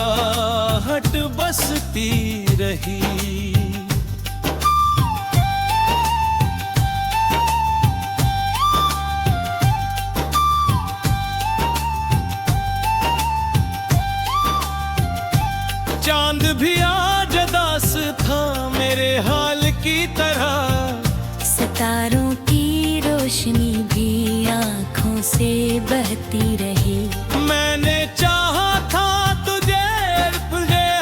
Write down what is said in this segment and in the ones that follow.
आहट बसती रही। चांद भी आज उदास था मेरे हाल की तरह, सितारों की रोशनी भी आँखों से बहती रही। मैंने चाहा था तुझे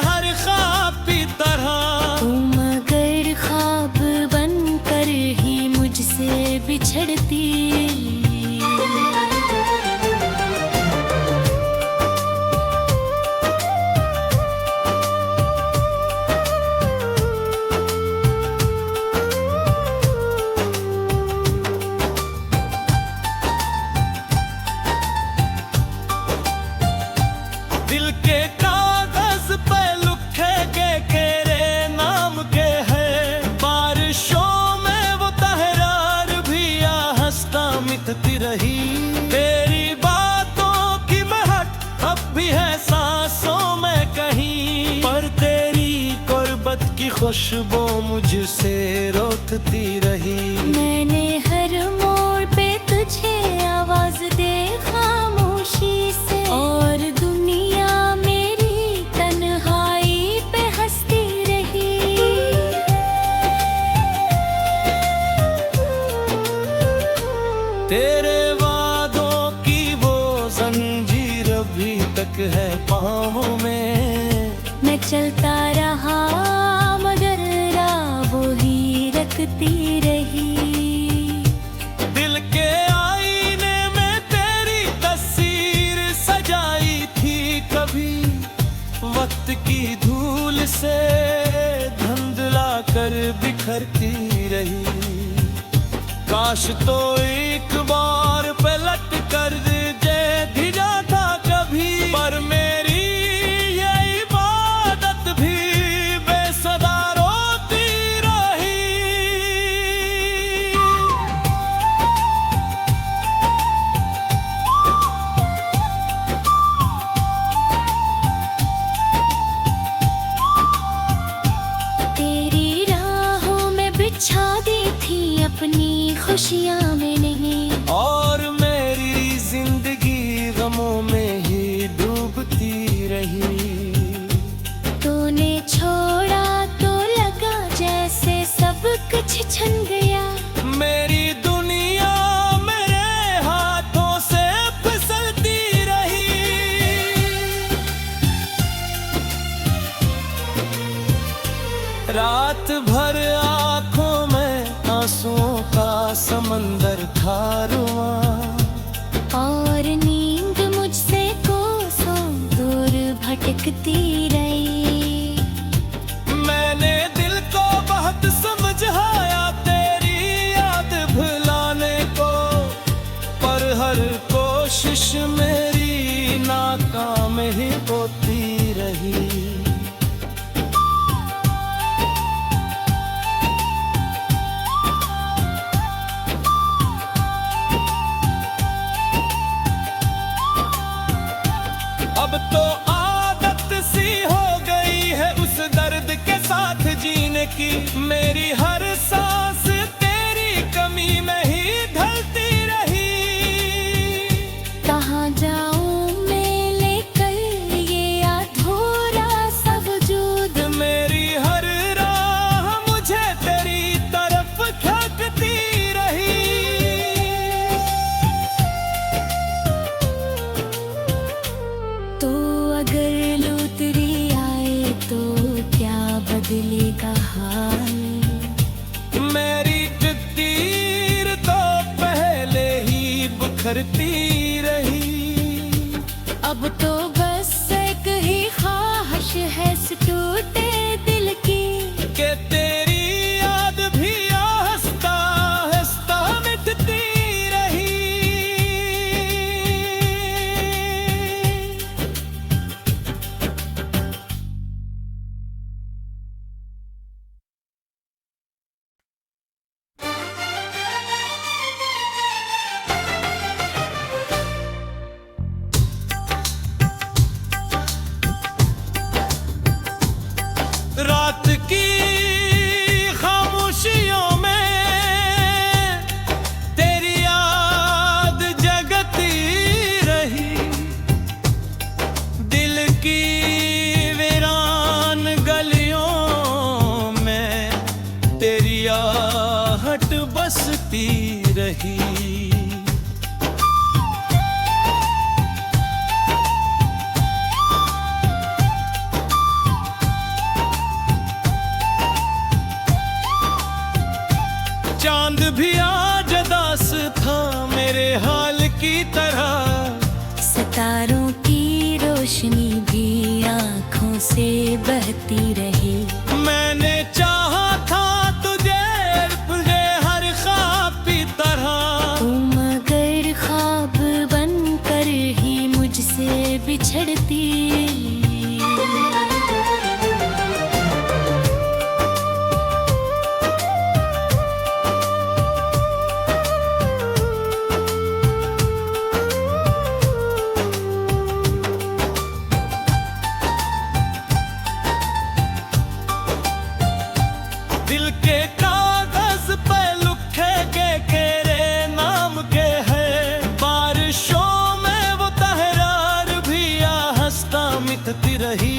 हर ख्वाब की तरह, तुम मगर ख्वाब बनकर ही मुझसे बिछड़ती। दिल के कागज पे लिखे के तेरे नाम के है, बारिशों में वो तहरार भी आहस्ता मिटती रही। तेरी बातों की महक अब भी है सांसों में कहीं, पर तेरी गुर्बत की खुशबू मुझसे रोकती रही। मैंने हर मोड़ पे तुझे आवाज दे खामोशी से, और दुनिया मेरी तन्हाई पे हंसती रही। तेरे वादों की वो जंजीर अभी तक है पाँवों में। मैं चलता रहा मगर राह वो ही रखती रही। दिल के आईने में तेरी तस्वीर सजाई थी कभी, वक्त की धूल से धुंधला कर बिखरती रही। काश तो एक बार पलट कर दे धिरा था कभी, पर मेरी ये इबादत भी बेसदा रोती रही। तेरी राहों में बिछा दी थी अपनी खुशियाँ में नहीं, और मेरी जिंदगी गमों में ही डूबती रही। तूने छोड़ा तो लगा जैसे सब कुछ छिन गया। मेरी दुनिया मेरे हाथों से फिसलती रही। रात भर आंखों में आंसुओं का समंदर था रुआं, और नींद मुझसे कोसों दूर भटकती रही। मैंने दिल को बहुत समझाया तेरी याद भुलाने को, पर हर कोशिश मेरी नाकाम ही होती रही। अब तो आदत सी हो गई है उस दर्द के साथ जीने की, मेरी हर सांस तेरी कमी में ही ढलती रही। कहाँ जाऊँ मैं लेकर ये अधूरा सा वजूद, मेरी हर राह मुझे तेरी तरफ खींचती रही। तो अगर लूतरी आए तो क्या बदलेगा हाल। मैं रही। चांद भी आज दास था मेरे हाल की तरह, सितारों की रोशनी भी आँखों से बहती रही। मैंने चाहा था तुझे तुझे हर ख्वाब की तरह, तुम मगर ख्वाब बनकर ही मुझसे बिछड़ती। दिल के कागज पे लिखे के तेरे नाम के है, बारिशों में वो तहरार भी हंसता मिटती रही।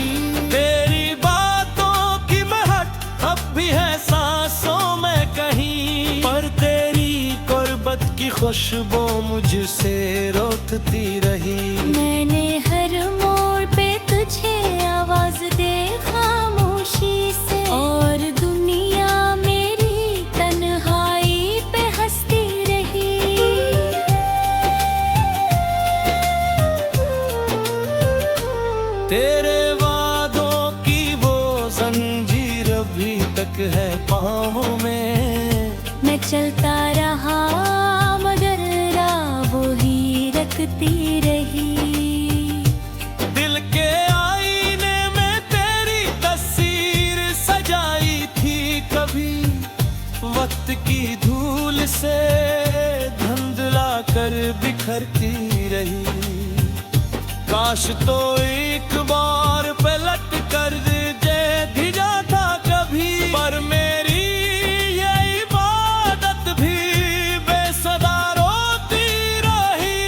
तेरी बातों की महक अब भी है सांसों में कहीं, पर तेरी गुर्बत की खुशबू मुझसे रोकती रही। मैंने हर मोड़ पे तुझे आवाज दे खामोशी से, और दुनिया मेरी तन्हाई पे हंसती रही। तेरे वादों की वो जंजीर अभी तक है पाँवों में। मैं चलता रहा मगर राह वो ही रखती रही। दिल के आईने में तेरी तस्वीर सजाई थी कभी, वक्त की धूल से धुंधला कर बिखरती रही। काश तो एक बार पलट कर दे भिजा था कभी, पर मेरी ये इबादत भी बेसदा रोती रही।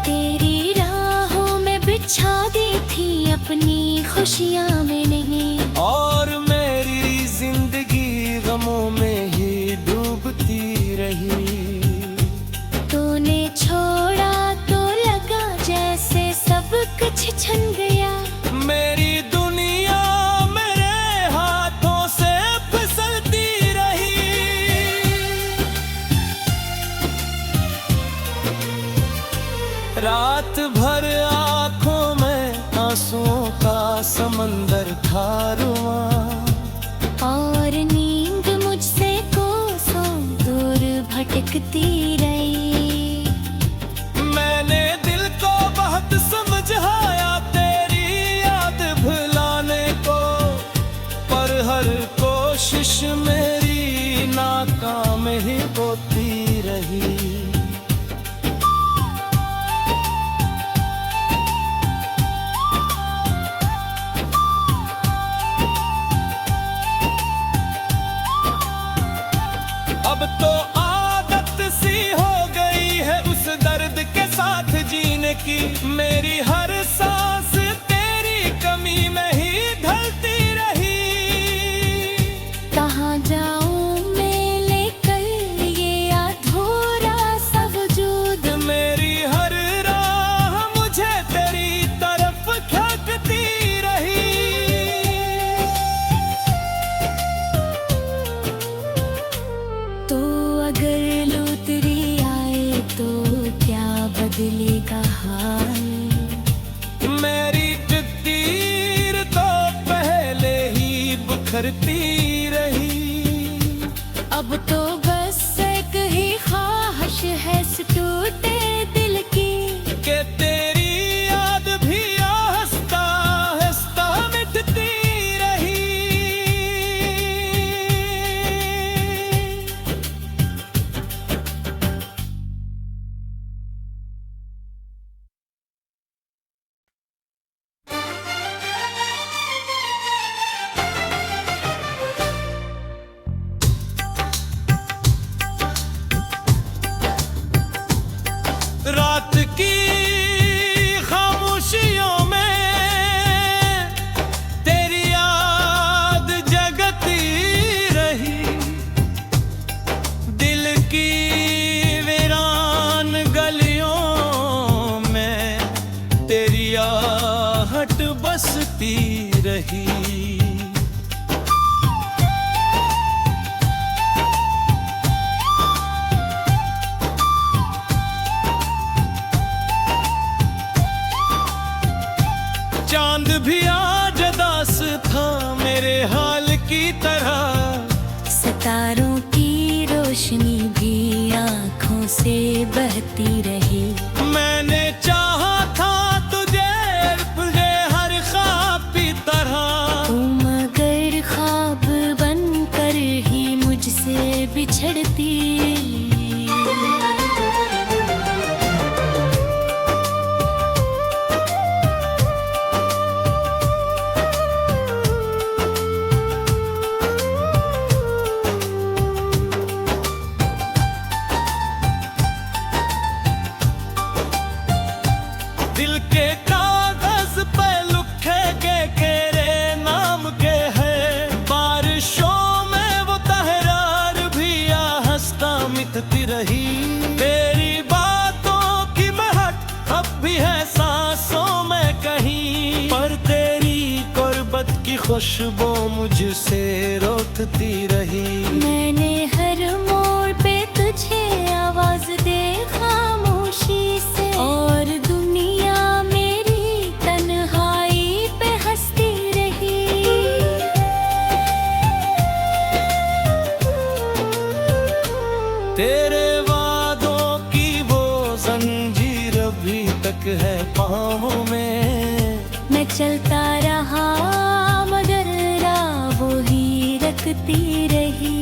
तेरी राहों में बिछा दी थी अपनी खुशियाँ में नहीं, और मेरी जिंदगी गमों में ही डूबती रही। तूने छोड़ा तो लगा जैसे सब कुछ छिन गया। मेरी दुनिया मेरे हाथों से फिसलती रही। रात भर आंखों में आंसुओं का समंदर था रुआं, और नींद मुझसे कोसों दूर भटकती रही। मैंने दिल को बहुत समझाया तेरी याद भुलाने को, पर हर कोशिश मेरी नाकाम ही होती रही। अब तो आदत सी हो गई है उस दर्द के साथ जीने की, मेरी हर सांस तेरी कमी में ही ढलती रही। कहाँ जाऊँ मैं लेकर ये अधूरा सा वजूद, मेरी हर राह मुझे तेरी तरफ खींचती रही। तो अगर लूतरी आए तो क्या बदलेगा हाल। मेरी तकदीर तो पहले ही बिखरती रही। अब तो बस एक ही ख्वाहिश है इस टूटे दिल की, कि तेरी याद भी हंसता हंसता मिटती रही। की तरह। सितारों की रोशनी भी आँखों से बहती रही। मैंने चाहा था तुझे तुझे हर ख्वाब की तरह। तुम मगर ख्वाब बनकर ही मुझसे बिछड़ती। दिल के कागज पे लिखे के तेरे नाम के है। बारिशों में वो तहरार भी आहस्ता मिटती रही। तेरी बातों की महक अब भी है सांसों में कहीं, पर तेरी गुर्बत की खुशबू मुझसे रोकती रही। मैंने हर मोड़ पे तुझे आवाज दे खामोशी से, और दुनिया मेरी तन्हाई पे हंसती रही। तेरे वादों की वो जंजीर अभी तक है पाँवों में। मैं चलता रहा मगर राह वो ही रखती रही।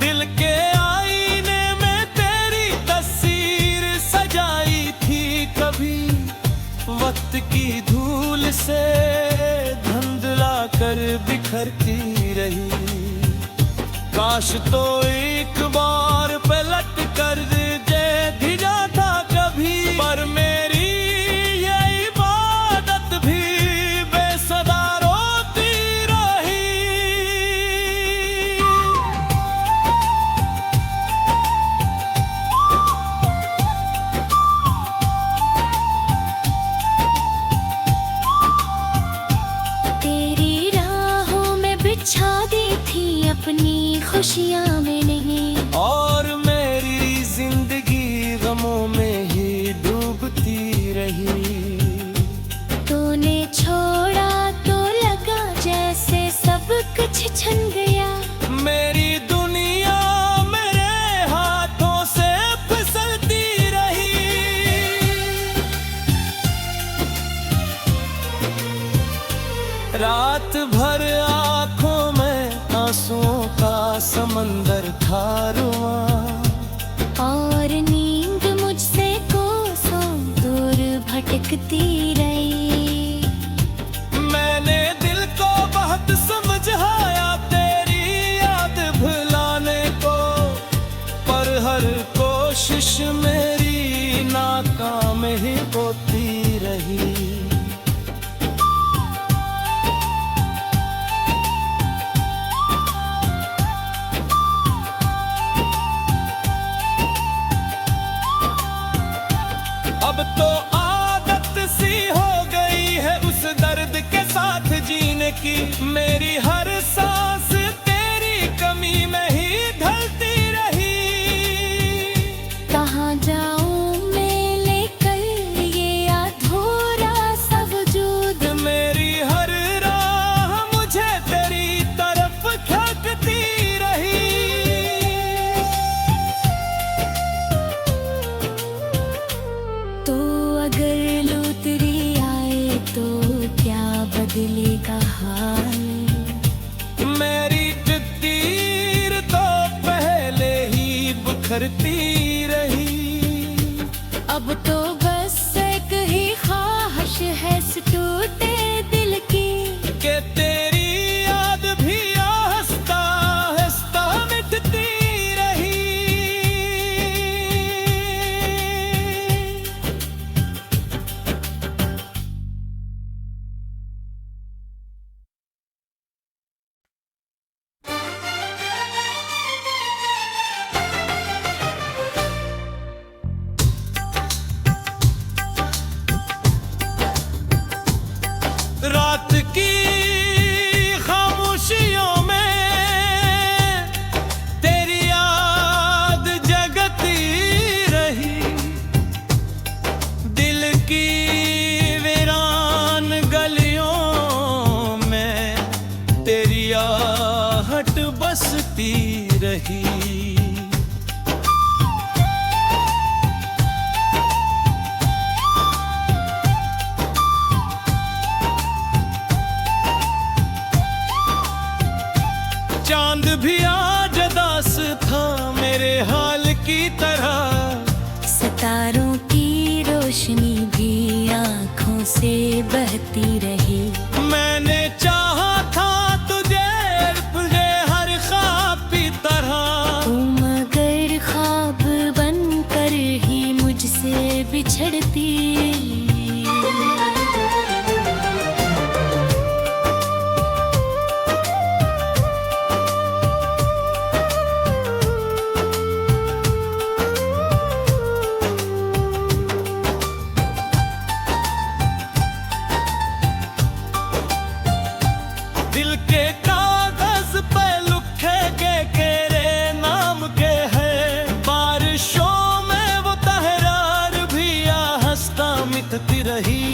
दिल के आईने में तेरी तस्वीर सजाई थी कभी, वक्त की धूल से धुंधला कर बिखरती रही। काश तो एक बार पलट कर दे भिजा था कभी, पर मेरी ये इबादत भी बेसदा रोती रही। तेरी राहों में बिछा दी थी अपनी खुशियाँ में नहीं, और मेरी जिंदगी गमों में ही डूबती रही। तूने छोड़ा तो लगा जैसे सब कुछ छिन गया। मेरी दुनिया मेरे हाथों से फिसलती रही। रात भर आंखों में आंसुओं का समंदर था रुआं, और नींद मुझसे कोसों दूर भटकती रही। मैंने दिल को बहुत समझाया तेरी याद भुलाने को, पर हर कोशिश मेरी नाकाम ही होती रही। अब तो आदत सी हो गई है उस दर्द के साथ जीने की। मेरी हर सांस तेरी कमी में ही ढलती रही। कहाँ जाऊँ मैं लेकर ये अधूरा सा वजूद। मेरी हर राह मुझे तेरी तरफ खींचती रही। तो अगर लूतरी आए तो क्या बदलेगा हाल। मेरी तकदीर तो पहले ही बिखरती रही। अब तो बस एक ही ख्वाहिश है इस टूटे दिल की, कि तेरी याद भी आहिस्ता आहिस्ता मिटती रही। तेरी आहट बसती रही। चांद भी आज दास था मेरे हाल की तरह, सितारों की रोशनी भी आँखों से बहती रही। मैंने चाहा था तुझे तुझे हर ख्वाब की तरह, तू मगर ख्वाब बनकर ही मुझसे बिछड़ती। दिल के कागज पे लिखे तेरे नाम के है, बारिशों में वो तहरार भी हंसता मिटती रही।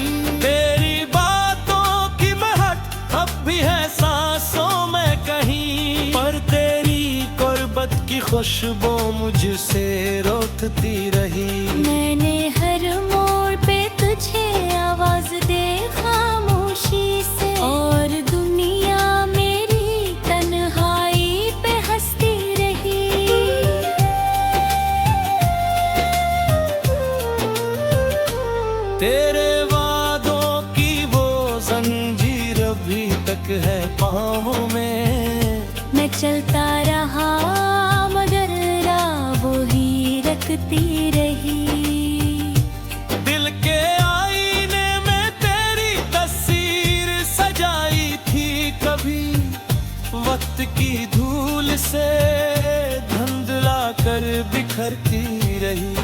तेरी बातों की महक अब भी है सांसों में कहीं, पर तेरी गुर्बत की खुशबू मुझसे रोकती रही। मैंने हर मोड़ पे तुझे आवाज दे खामोशी से, और दुनिया मेरी तन्हाई पे हंसती रही। तेरे वादों की वो जंजीर अभी तक है पाँवों में। मैं चलता रहा मगर राह वो ही रखती रही। दिल के आईने में तेरी तस्वीर सजाई थी कभी, वक्त की धूल से धुंधला कर बिखरती रही।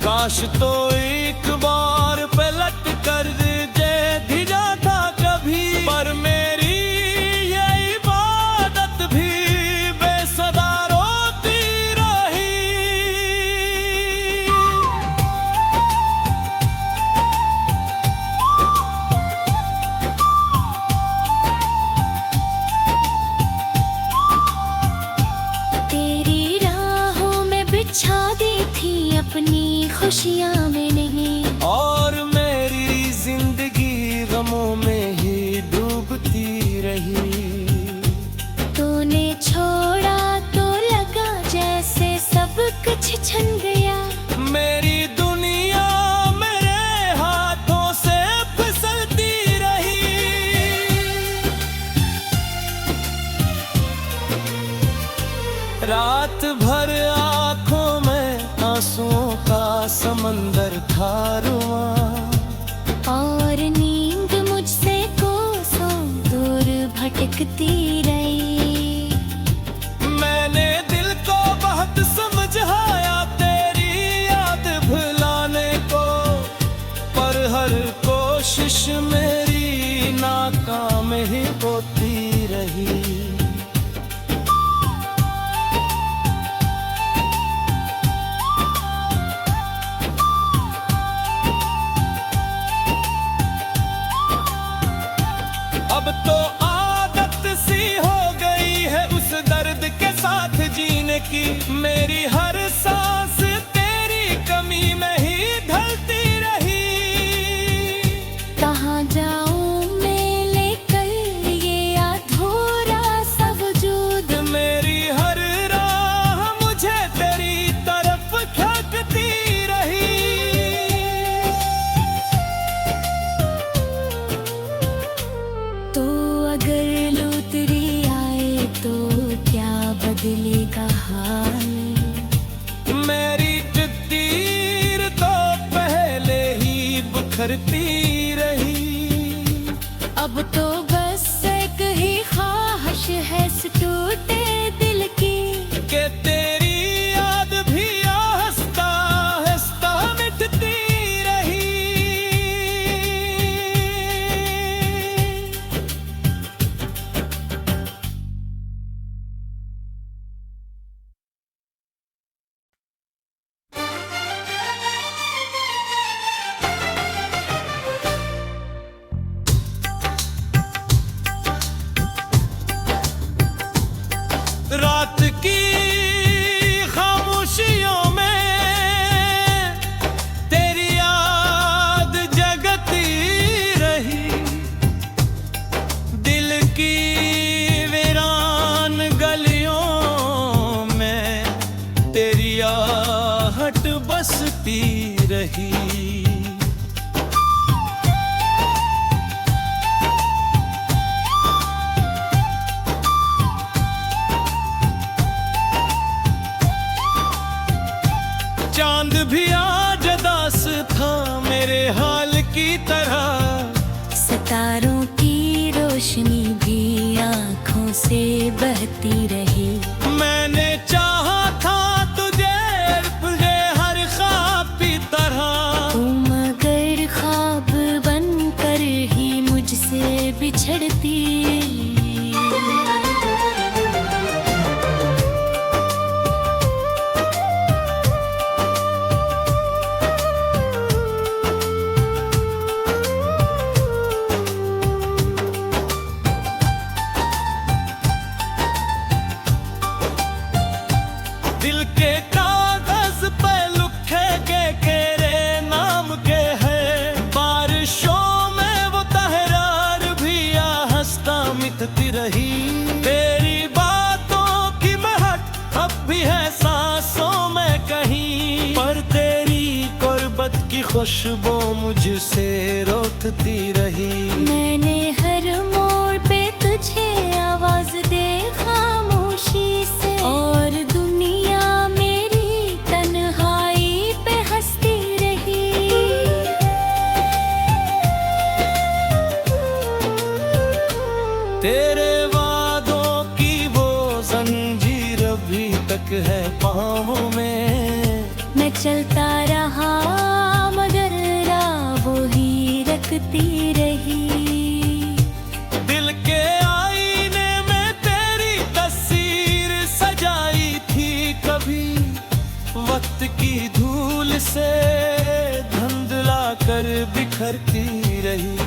काश तो एक बार पलट कर दे भिजा था कभी, पर मेरी ये इबादत भी बेसदा रोती रही। तेरी राहों में बिछा दी थी अपनी खुशियाँ में नहीं, और मेरी जिंदगी गमों में ही डूबती रही। तूने छोड़ा तो लगा जैसे सब कुछ छिन गया। मेरी दुनिया मेरे हाथों से फिसलती रही। रात भर आंखों में आंसुओं का समंदर था रुआं, और नींद मुझसे कोसों दूर भटकती रही। मैंने दिल को बहुत समझाया तेरी याद भुलाने को, पर हर कोशिश मेरी नाकाम ही होती रही। अब तो आदत सी रात की खामोशियों में तेरी याद जगती रही। दिल की वीरान गलियों में तेरी आहट बसती रही। चांद भी आज दास था मेरे हाल की तरह। सितारों की रोशनी भी आँखों से बहती रही। मैंने चाहा था तुझे हर ख्वाब की तरह। तुम मगर ख्वाब बनकर ही मुझसे बिछड़ती। दिल के कागज पे लिखे तेरे नाम के है। बारिशों में वो तहरार भी हंसता मिटती रही। तेरी बातों की महक अब भी है सांसों में कहीं, पर तेरी गुर्बत की खुशबू मुझसे रोकती रही। मैंने हर मोड़ पे तुझे आवाज दे खामोशी से, और दुनिया मेरी तन्हाई पे हंसती रही। तेरे वादों की वो जंजीर अभी तक है पाँव में। मैं चलता रहा मगर राह वो ही रखती रही। दिल के आईने में तेरी तस्वीर सजाई थी कभी, वक्त की धूल से धुंधला कर बिखरती रही।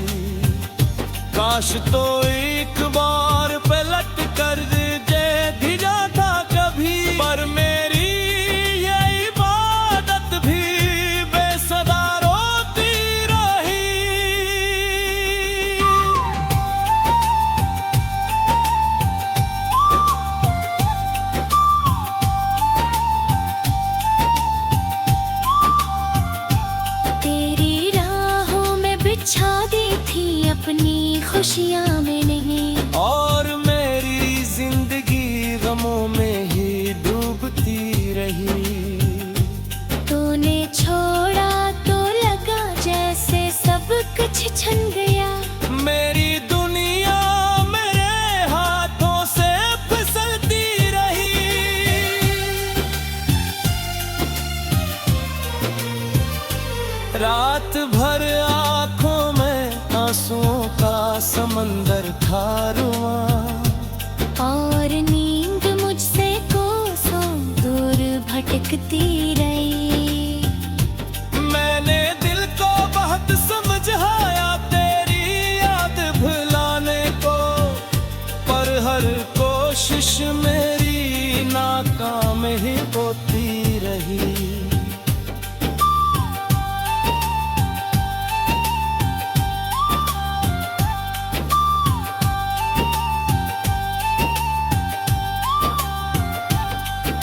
काश तो एक बार पलट कर दे भिजा था कभी, पर मेरी ये इबादत भी बेसदा रोती रही। तेरी राहों में बिछा दी थी अपनी खुशियाँ में नहीं, और मेरी जिंदगी गमों में ही डूबती रही। तूने छोड़ा तो लगा जैसे सब कुछ छिन गया। मेरी दुनिया मेरे हाथों से फिसलती रही। रात भर आंखों में आंसुओं का समंदर था रुआं, और नींद मुझसे कोसों दूर भटकती रही। मैंने दिल को बहुत समझाया तेरी याद भुलाने को, पर हर कोशिश मेरी नाकाम ही होती रही।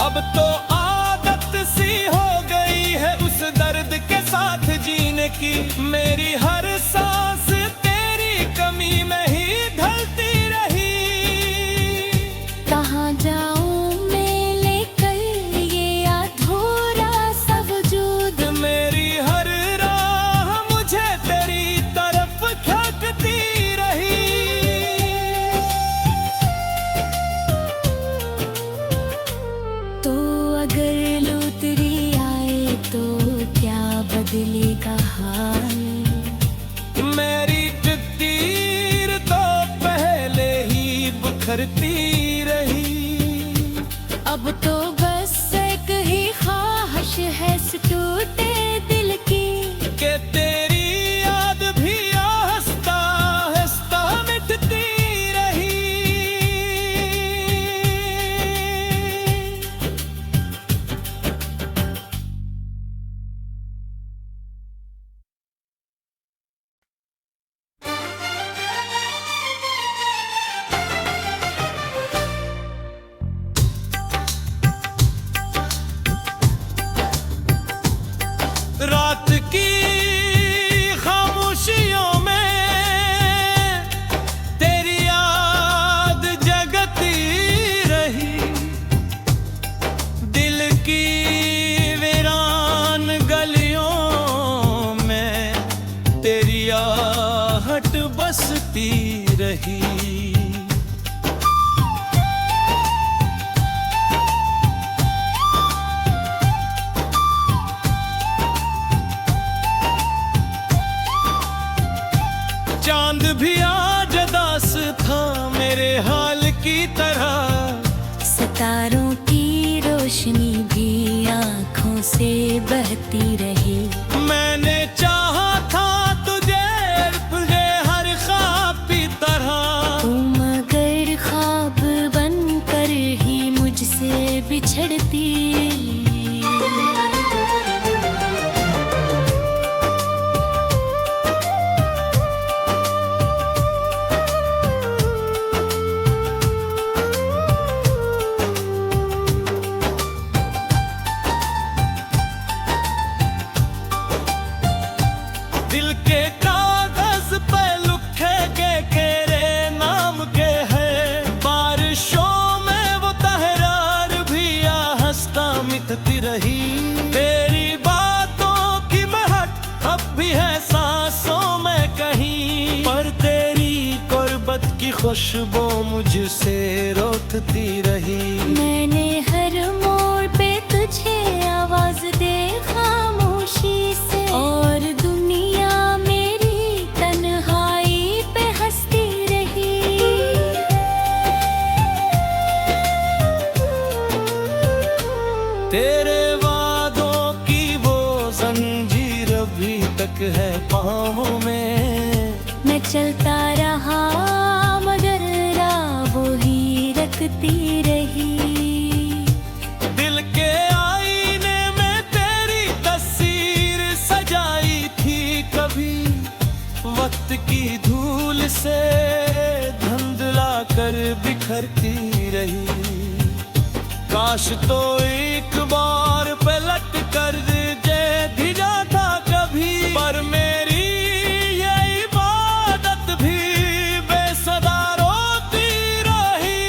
अब तो आदत सी हो गई है उस दर्द के साथ जीने की। मेरी हर सांस तेरी कमी में ही ढलती रही। कहाँ जाऊँ मैं लेकर ये अधूरा सा वजूद। मेरी हर राह मुझे तेरी तरफ खींचती रही। तो अगर लूतरी आए तो क्या बदलेगा हाल। मेरी तकदीर तो पहले ही बिखरती रही। अब तो बस एक ही ख्वाहिश है इस टूटे दिल की, कि तेरी याद भी हंसता हंसता मिटती रही। की तरह। सितारों की रोशनी भी आँखों से बहती रही। मैंने चाहा था तुझे हर ख्वाब की तरह, तू मगर ख्वाब बनकर ही मुझसे बिछड़ती। दिल के कागज पे लिखे तेरे नाम के है। बारिशों में वो तहरार भी हंसता मिटती रही। तेरी बातों की महक अब भी है सांसों में कहीं, पर तेरी गुर्बत की खुशबू मुझसे रोकती रही। मैंने हर मोड़ पे तुझे आवाज दे खामोशी से, और दुनिया मेरी तन्हाई पे हंसती रही। तेरे वादों की वो जंजीर अभी तक है पाँवों में। मैं चलता रहा मगर राह वो ही रखती रही। दिल के आईने में तेरी तस्वीर सजाई थी कभी, वक्त की धूल से धुंधला कर बिखरती रही। काश तो एक बार पलट कर दे भिजा था कभी, पर मेरी ये इबादत भी बेसदा रोती रही।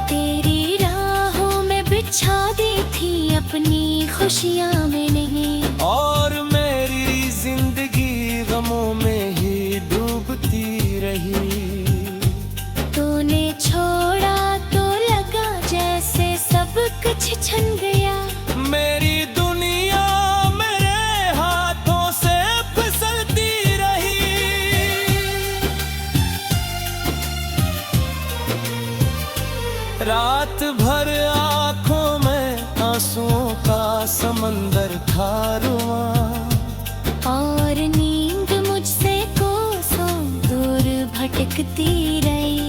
तेरी राहों में बिछा दी थी अपनी खुशियाँ में नहीं, और मेरी जिंदगी गमों में ही डूबती रही। तूने छोड़ा तो लगा जैसे सब कुछ छिन गया। मेरी दुनिया मेरे हाथों से फिसलती रही। रात भर आंखों में आंसुओं का समंदर था रुआं, और नींद मुझसे कोसों दूर भटकती रही।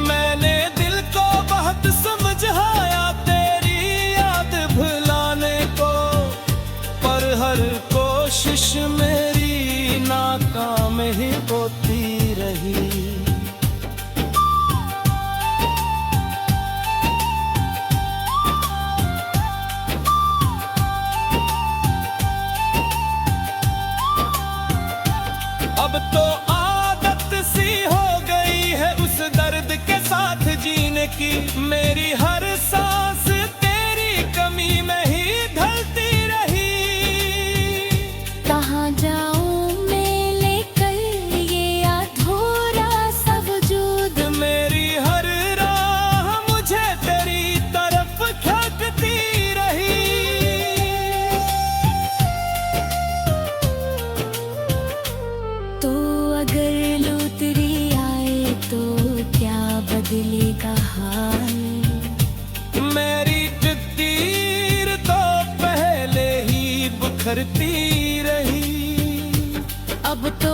मैंने दिल को बहुत समझाया तेरी याद भुलाने को, पर हर कोशिश मेरी नाकाम ही होती रही। अब तो आदत सी हो गई है उस दर्द के साथ जीने की। मेरी हर सांस तेरी कमी में ही ढलती रही। कहाँ जाऊँ मैं लेकर ये अधूरा सा वजूद। मेरी हर राह मुझे तेरी तरफ खींचती रही। तो अगर लूतरी आए तो क्या बदलेगा हाल। मेरी तकदीर तो पहले ही बिखरती रही। अब तो